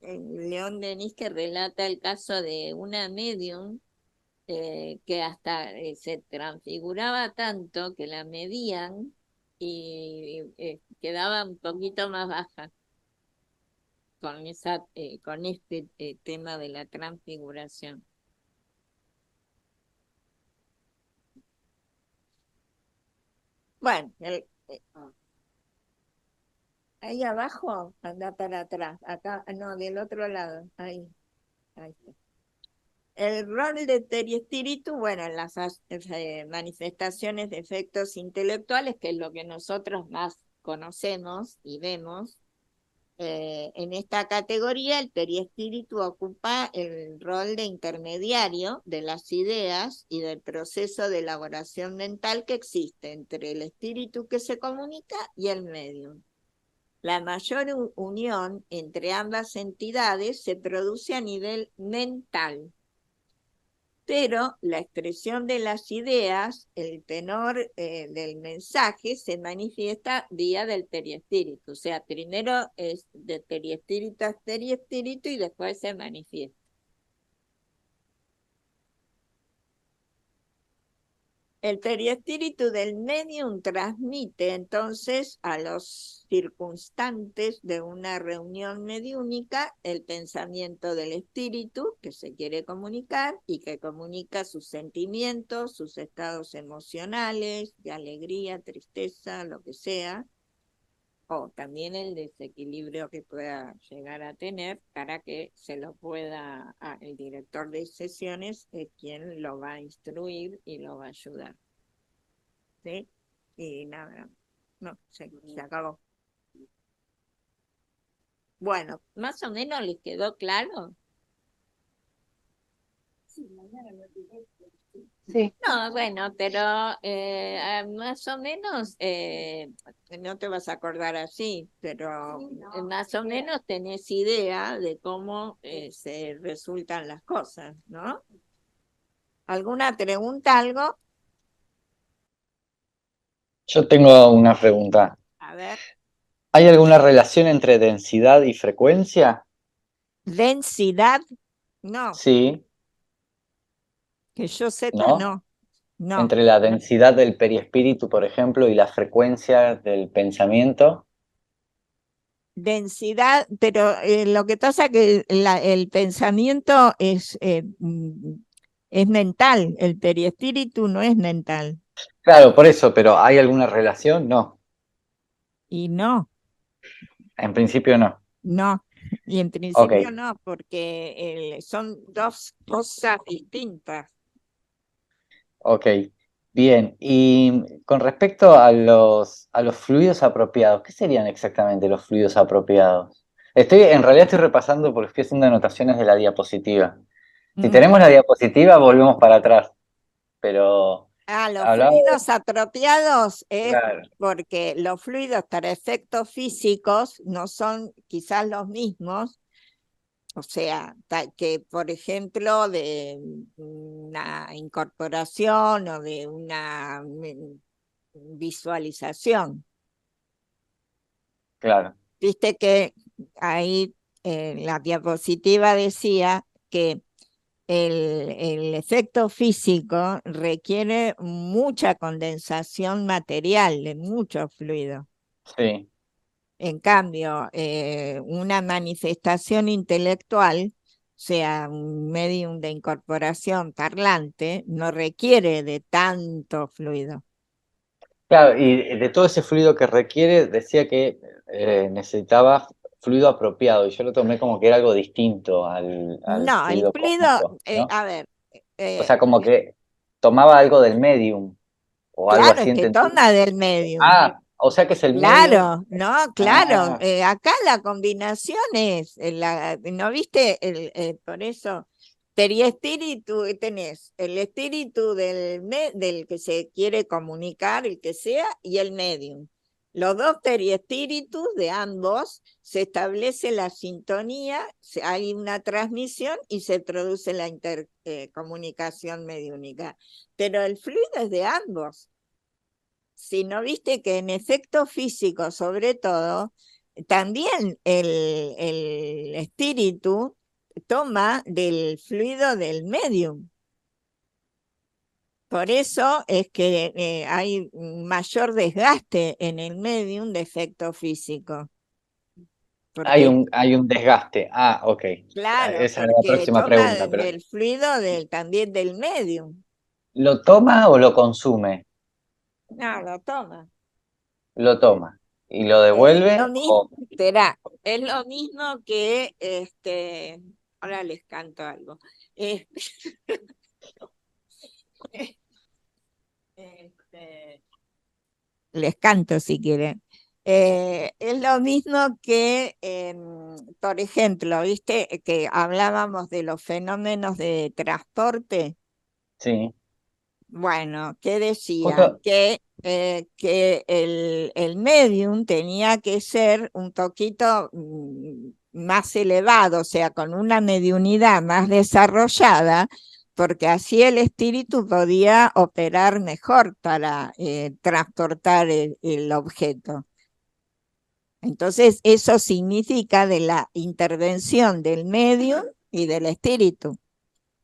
en León Denis que relata el caso de una medium que hasta se transfiguraba tanto que la medían y quedaba un poquito más baja con este tema de la transfiguración. Bueno, ahí abajo anda para atrás, acá, no, del otro lado, ahí está. El rol de periespíritu, bueno, en las manifestaciones de efectos intelectuales, que es lo que nosotros más conocemos y vemos, en esta categoría el periespíritu ocupa el rol de intermediario de las ideas y del proceso de elaboración mental que existe entre el espíritu que se comunica y el medium. La mayor unión entre ambas entidades se produce a nivel mental, pero la expresión de las ideas, el tenor del mensaje, se manifiesta vía del periespíritu. O sea, primero es de periespíritu a periespíritu y después se manifiesta. El periespíritu del medium transmite entonces a los circunstantes de una reunión mediúnica el pensamiento del espíritu que se quiere comunicar y que comunica sus sentimientos, sus estados emocionales, de alegría, tristeza, lo que sea, o también el desequilibrio que pueda llegar a tener para que se lo pueda, el director de sesiones es quien lo va a instruir y lo va a ayudar. ¿Sí? Y nada, no, se acabó. Bueno, más o menos les quedó claro. Sí. No, bueno, pero más o menos, no te vas a acordar así, pero más o menos tenés idea de cómo se resultan las cosas, ¿no? ¿Alguna pregunta, algo? Yo tengo una pregunta. A ver. ¿Hay alguna relación entre densidad y frecuencia? ¿Densidad? No, Sí, que yo sepa, ¿no? no. No. Entre la densidad del periespíritu, por ejemplo, y la frecuencia del pensamiento. Densidad, pero lo que pasa es que el pensamiento es mental, el periespíritu no es mental. Claro, por eso, pero ¿hay alguna relación? No, Y no, en principio no. no, y en Ok, principio no, porque son dos cosas distintas. ok. Bien, y con respecto a los fluidos apropiados, ¿qué serían exactamente los fluidos apropiados? En realidad estoy repasando porque estoy haciendo anotaciones de la diapositiva. Si tenemos la diapositiva, volvemos para atrás, pero Los hablaba de... fluidos apropiados es Claro, porque los fluidos para efectos físicos no son quizás los mismos. O sea, que por ejemplo de una incorporación o de una visualización. claro, Viste que ahí la diapositiva decía que el efecto físico requiere mucha condensación material de mucho fluido. sí, En cambio, una manifestación intelectual sea, un medium de incorporación parlante no requiere de tanto fluido. Claro, y de todo ese fluido que requiere, decía que necesitaba fluido apropiado, y yo lo tomé como que era algo distinto al No, el fluido fluido, cósmico, ¿no? a ver, O sea, como que tomaba algo del medium, o algo claro, es así, que ¿entendí? toma del medium. Ah, o sea que es el medium. Claro, no, claro. Ah, Acá la combinación es, ¿no viste? Por eso, periespíritu, tenés el espíritu del que se quiere comunicar, el que sea, y el medium. Los dos periespíritus de ambos se establece la sintonía, hay una transmisión y se produce la intercomunicación mediúnica. Pero el fluido es de ambos. Si no viste que en efecto físico, sobre todo, también el espíritu toma del fluido del medium. Por eso es que hay un mayor desgaste en el medium de efecto físico. Porque, hay un desgaste. Ah, ok. claro, Esa era la porque próxima toma pregunta, pero del fluido también del medium. ¿lo toma o lo consume? No, lo toma. Lo toma. ¿Y lo Lo devuelve? mismo, será, es lo mismo que, ahora les canto algo. Este, este, les canto si quieren. Es lo mismo que, por ejemplo, viste que hablábamos de los fenómenos de transporte. Sí. Bueno, que decían Justo, que el medium tenía que ser un poquito más elevado, o sea, con una mediunidad más desarrollada, porque así el espíritu podía operar mejor para transportar el objeto. Entonces, eso significa de la intervención del medium y del espíritu.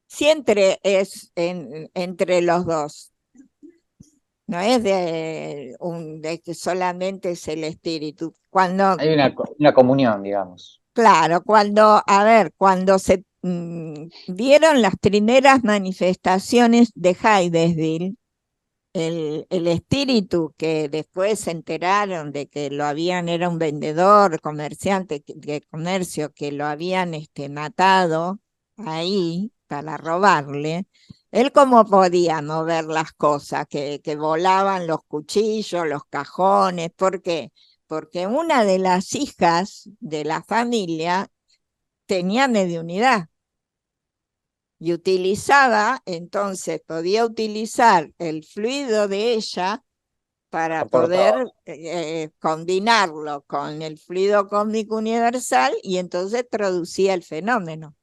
Siempre es entre los dos. No es de que solamente es el espíritu. Cuando, hay una comunión, digamos. claro, a ver, cuando se vieron las primeras manifestaciones de Hydesville, el espíritu que después se enteraron de que era un vendedor, comerciante de comercio, que lo habían matado ahí para robarle, él cómo podía no ver las cosas, que volaban los cuchillos, los cajones, ¿por qué? Porque una de las hijas de la familia tenía mediunidad y entonces podía utilizar el fluido de ella para Aportaba. poder combinarlo con el fluido cósmico universal y entonces producía el fenómeno.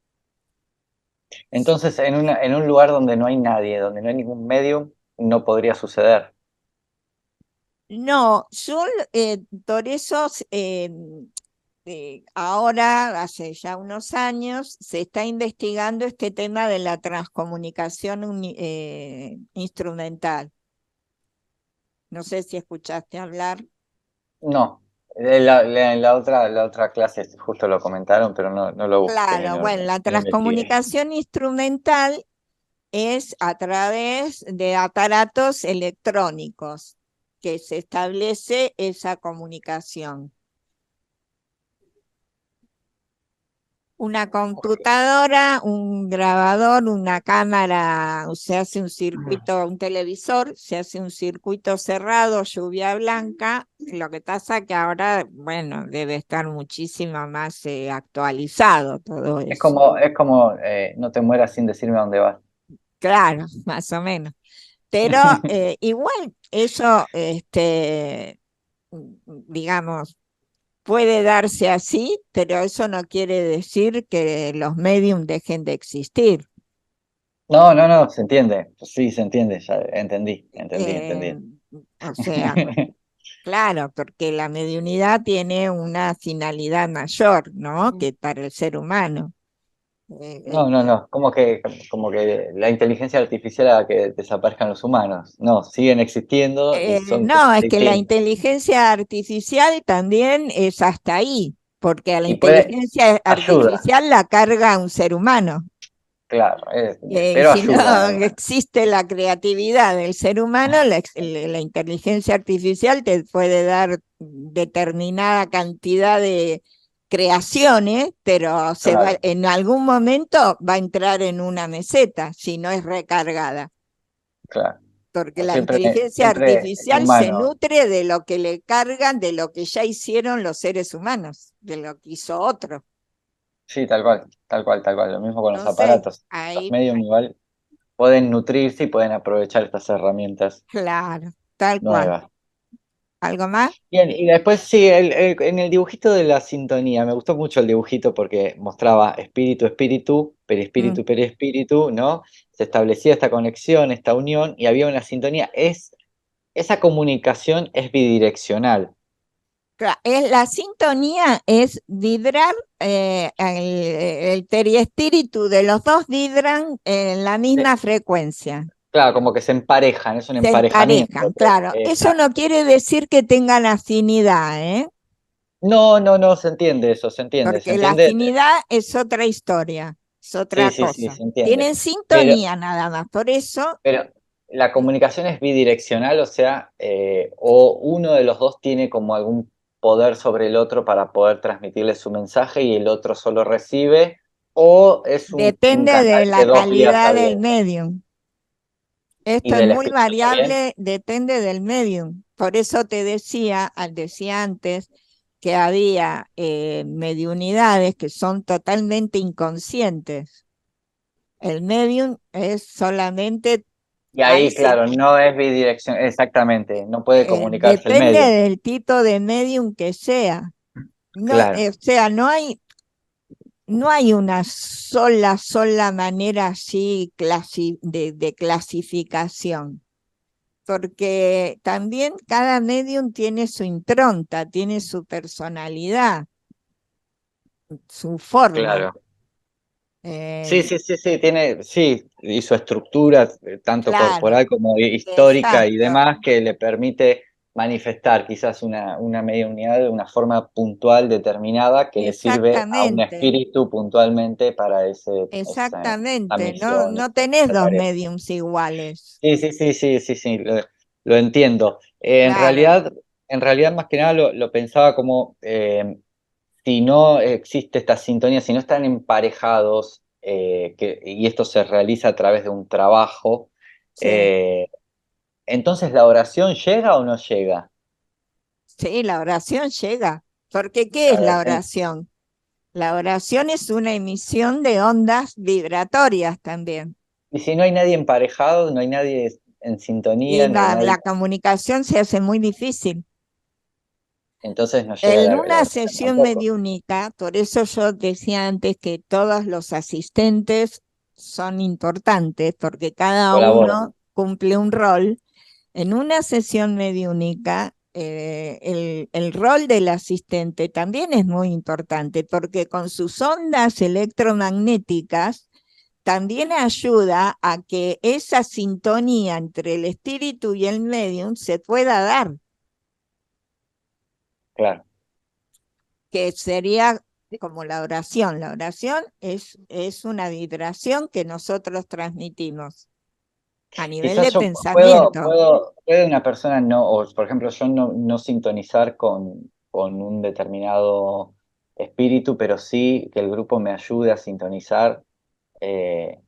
Entonces, en un lugar donde no hay nadie, donde no hay ningún medium, no podría suceder. No, yo por eso ahora, hace ya unos años, se está investigando este tema de la transcomunicación instrumental. No sé si escuchaste hablar. No. En la otra clase justo lo comentaron, pero no lo busqué, Claro, bueno, la no investigué. transcomunicación instrumental es a través de aparatos electrónicos que se establece esa comunicación. Una computadora, un grabador, una cámara, se hace un circuito, un televisor, se hace un circuito cerrado, lluvia blanca. Lo que pasa que ahora, bueno, debe estar muchísimo más actualizado todo eso. Es como no te mueras sin decirme a dónde vas. Claro, más o menos. Pero igual eso, digamos, puede darse así, pero eso no quiere decir que los mediums dejen de existir. No, se entiende. Sí, se entiende, ya Eh, entendí. o sea, claro, porque la mediunidad tiene una finalidad mayor, ¿no? Que para el ser humano. Eh, No, como que la inteligencia artificial haga que desaparezcan los humanos. No, siguen existiendo y son no, cosas es que la distintas. inteligencia artificial también es hasta ahí. porque a la Y puede, inteligencia ayuda, artificial la carga un ser humano. claro, Y pero si no ayuda. existe la creatividad del ser humano, la inteligencia artificial te puede dar determinada cantidad de creaciones, pero Claro, en algún momento va a entrar en una meseta si no es recargada, claro. porque O la siempre, inteligencia siempre el artificial se humano. nutre de lo que le cargan, de lo que ya hicieron los seres humanos, de lo que hizo otro. Sí, tal cual, tal cual, tal cual. Lo mismo con los Entonces, aparatos. Los ahí, medios igual pueden nutrirse y pueden aprovechar estas herramientas claro, tal cual. nuevas. ¿Algo más? Bien, y después sí, en el dibujito de la sintonía, me gustó mucho el dibujito porque mostraba espíritu, espíritu, Mm. perispíritu, perispíritu, ¿no? Se establecía esta conexión, esta unión y había una sintonía. Esa comunicación es bidireccional. La sintonía es vibrar, el periespíritu de los dos vibran en la Sí, misma frecuencia, claro, como que se emparejan, es un se emparejamiento. emparejan, claro. Eso no Exacto. quiere decir que tengan afinidad, ¿eh? No, no, no, se entiende eso, se Porque la entiende. afinidad es otra historia, es Sí, otra sí, sí, cosa. se entiende. Tienen Pero, sintonía nada más, por eso, pero la comunicación es bidireccional, o sea, o uno de los dos tiene como algún poder sobre el otro para poder transmitirle su mensaje y el otro solo recibe, o es un depende canal de que la dos vías calidad del abiertas. medium. ¿Y Esto es del muy espíritu también? variable, depende del medium. Por eso te decía antes que había mediunidades que son totalmente inconscientes. El medium es solamente, Y ahí ahí, se, claro, no es bidireccional, exactamente, no puede comunicarse el depende medio. del tipo de medium que sea. No, Claro, o sea, no hay una sola manera así de clasificación, porque también cada medium tiene su impronta, tiene su personalidad, su forma. claro. Sí, Eh, sí, sí, sí, tiene, sí, y su estructura, tanto claro, corporal como histórica y exacto, demás, que le permite manifestar quizás una mediunidad de una forma puntual determinada que le sirve a un exactamente, espíritu puntualmente para esa exactamente. No, misión, no tenés esa dos tarea. mediums iguales. Sí, sí, sí, sí, sí, sí, lo entiendo. Claro, En realidad más que nada lo pensaba como si no existe esta sintonía, si no están emparejados, y esto se realiza a través de un trabajo, sí, eh, entonces ¿la oración llega o no llega? sí, la oración llega. Porque ¿qué La es la oración. oración? La oración es una emisión de ondas vibratorias también. Y si no hay nadie emparejado, no hay nadie en Y sintonía, la comunicación se hace muy difícil. entonces no llega En la una oración sesión tampoco. mediúnica, por eso yo decía antes que todos los asistentes son importantes, porque cada Colaboran, uno cumple un rol. En una sesión mediúnica, el rol del asistente también es muy importante, porque con sus ondas electromagnéticas también ayuda a que esa sintonía entre el espíritu y el medium se pueda dar, claro. que sería como la oración. La oración es una vibración que nosotros transmitimos a nivel de Quizás yo pensamiento. puede una persona no, o por ejemplo, yo no sintonizar con un determinado espíritu, pero sí que el grupo me ayude a sintonizar. eh,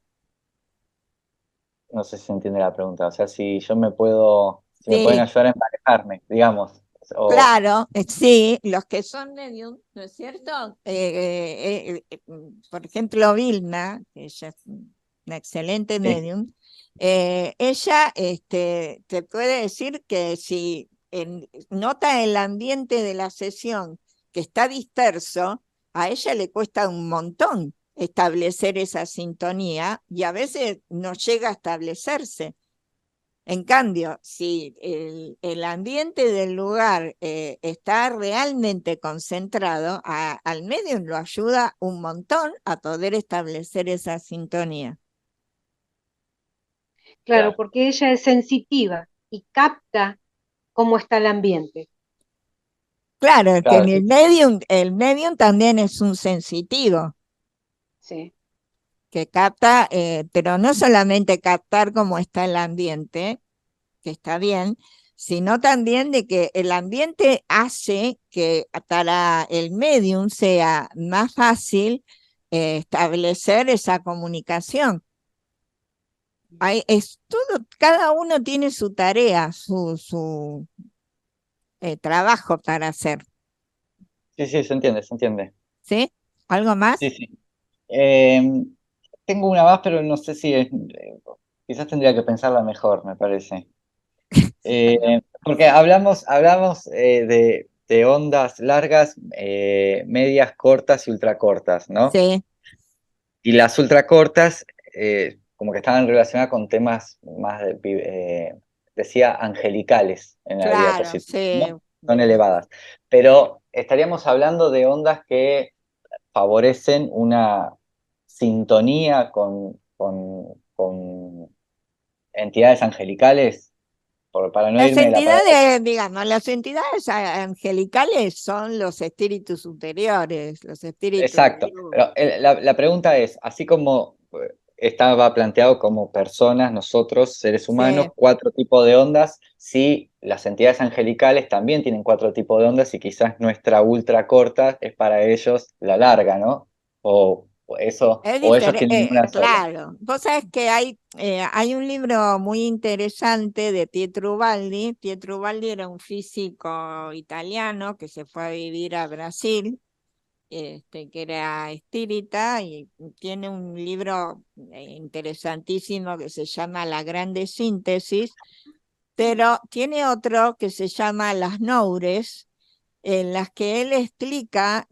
no sé si se entiende la pregunta. O sea, si me pueden Sí, ayudar a emparejarme, digamos. O, claro, sí, los que son medium, ¿no es cierto? Por ejemplo, Vilna, que ella es una excelente sí, medium, ella te puede decir que si nota el ambiente de la sesión que está disperso, a ella le cuesta un montón establecer esa sintonía y a veces no llega a establecerse. En cambio, si el ambiente del lugar está realmente concentrado, al medium lo ayuda un montón a poder establecer esa sintonía. Claro, claro, porque ella es sensitiva y capta cómo está el ambiente. Claro, que Claro, el medium también es un sensitivo Sí, que capta, pero no solamente captar cómo está el ambiente, que está bien, sino también de que el ambiente hace que para el medium sea más fácil establecer esa comunicación. Es todo, cada uno tiene su tarea, su trabajo para hacer, sí, sí, se entiende, se entiende. ¿sí? ¿Algo más? Sí, sí. Eh, tengo una más, pero no sé si es, quizás tendría que pensarla mejor, me parece. bueno, Porque hablamos de ondas largas, medias, cortas y ultracortas, ¿no? Sí, Y las ultracortas, como que estaban relacionadas con temas más, decía, angelicales en la claro, diapositiva, sí. ¿no? Son elevadas. Pero estaríamos hablando de ondas que favorecen una sintonía con entidades angelicales, para no Las irme de la palabra. entidades, digamos, las entidades angelicales son los espíritus superiores, los espíritus de Exacto, luz. pero la pregunta es, así como estaba planteado como personas, nosotros, seres humanos, Sí. cuatro tipos de ondas, si las entidades angelicales también tienen cuatro tipos de ondas y quizás nuestra ultra corta es para ellos la larga, ¿no? O eso, Es o ellos tienen una sola. claro. Vos sabés que hay un libro muy interesante de Pietro Baldi. Pietro Baldi era un físico italiano que se fue a vivir a Brasil, que era espírita y tiene un libro interesantísimo que se llama La Grande Síntesis, pero tiene otro que se llama Las Noures, en las que él explica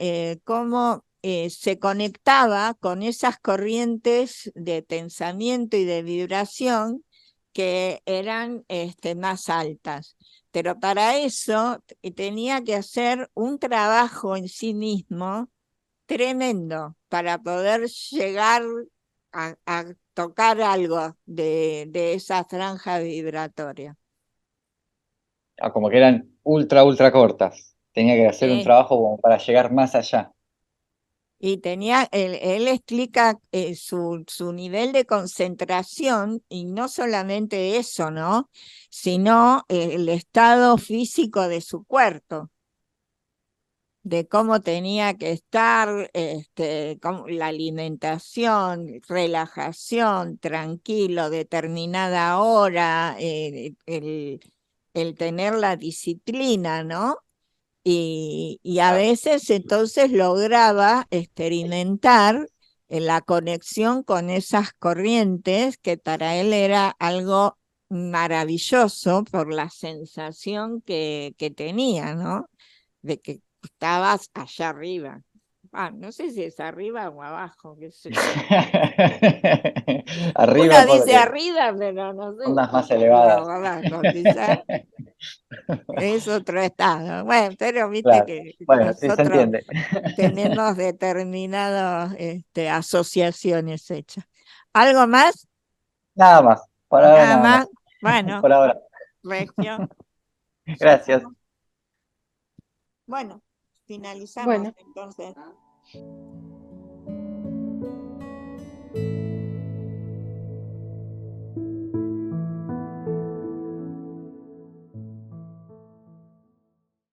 cómo se conectaba con esas corrientes de pensamiento y de vibración que eran más altas. Pero para eso tenía que hacer un trabajo en sí mismo tremendo para poder llegar a tocar algo de esa franja vibratoria. Ah, como que eran ultra cortas. Tenía que hacer un Sí. trabajo como para llegar más allá. Y él explica su nivel de concentración, y no solamente eso, ¿no? Sino el estado físico de su cuerpo, de cómo tenía que estar, la alimentación, relajación, tranquilo, determinada hora, el tener la disciplina, ¿no? Y a Claro. veces entonces lograba experimentar la conexión con esas corrientes, que para él era algo maravilloso por la sensación que tenía, ¿no? De que estabas allá arriba. Ah, no sé si es arriba o abajo, qué sé yo. Arriba Uno dice porque arriba, pero no sé ondas si es más arriba o elevadas. abajo, quizás es otro estado. Bueno, pero viste Claro. que Bueno, sí se nosotros entiende. tenemos determinadas asociaciones hechas. ¿Algo más? Nada más. Por ahora Nada nada más. más. Bueno, Por ahora. Regio, ya Gracias. estamos. Bueno, finalizamos bueno. entonces.